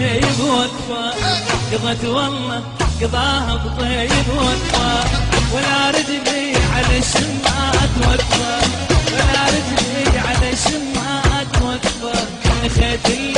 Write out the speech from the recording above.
بطيب وقفة، قضت والله قضاها بطيب وقفة، ولا رجلي على الشمعات وقفة، ولا رجلي على الشمعات وقفة، خيت